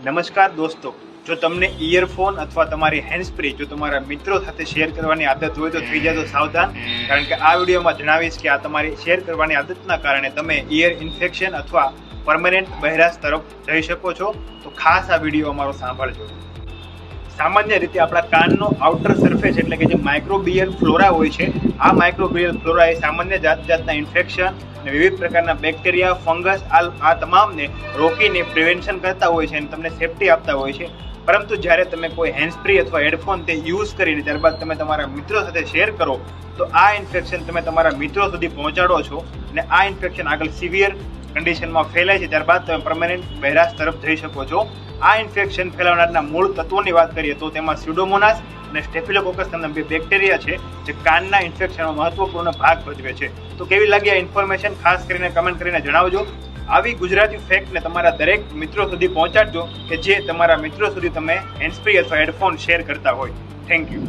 નમસ્કાર દોસ્તો, જો તમને ઇયરફોન અથવા તમારી હેન્ડસ્ફ્રી જો તમારા મિત્રો સાથે શેર કરવાની આદત હોય તો થઈ જાય તો સાવધાન, કારણ કે આ વિડીયોમાં જણાવીશ કે આ તમારી શેર કરવાની આદતના કારણે તમે ઇયર ઇન્ફેક્શન અથવા પરમનન્ટ બહેરાશ તરફ જઈ શકો છો. તો ખાસ આ વિડીયો અમારો સાંભળજો. સામાન્ય રીતે આપણા કાનનો આઉટર સરફેસ એટલે કે જે માઇક્રોબિયલ ફ્લોરા હોય છે, આ માઇક્રોબિયલ ફ્લોરા એ સામાન્ય જાતના ઇન્ફેક્શન અને વિવિધ પ્રકારના બેક્ટેરિયા, ફંગસ આ તમામને રોકીને પ્રિવેન્શન કરતા હોય છે અને તમને સેફટી આપતા હોય છે. પરંતુ જ્યારે તમે કોઈ હેન્ડસ્ફ્રી અથવા હેડફોન તે યુઝ કરીને ત્યારબાદ તમે તમારા મિત્રો સાથે શેર કરો તો આ ઇન્ફેક્શન તમે તમારા મિત્રો સુધી પહોંચાડો છો અને આ ઇન્ફેક્શન આગળ સિવિયર કન્ડિશનમાં ફેલાય છે. ત્યારબાદ તમે પરમેનન્ટ બહેરાશ તરફ જઈ શકો છો. આ ઇન્ફેક્શન ફેલાવનારના મૂળ તત્વોની વાત કરીએ તો તેમાં સ્યુડોમોનાસ અને સ્ટેફિલોકોકસ નામના બે બેક્ટેરિયા છે જે કાનના ઇન્ફેક્શનમાં મહત્વપૂર્ણ ભાગ ભજવે છે. તો કેવી લાગી આ ઇન્ફોર્મેશન ખાસ કરીને કમેન્ટ કરીને જણાવજો. આવી ગુજરાતી ફેક્ટને તમારા દરેક મિત્રો સુધી પહોંચાડજો કે જે તમારા મિત્રો સુધી તમે હેન્ડસ્ફ્રી અથવા હેડફોન શેર કરતા હોય. Thank you.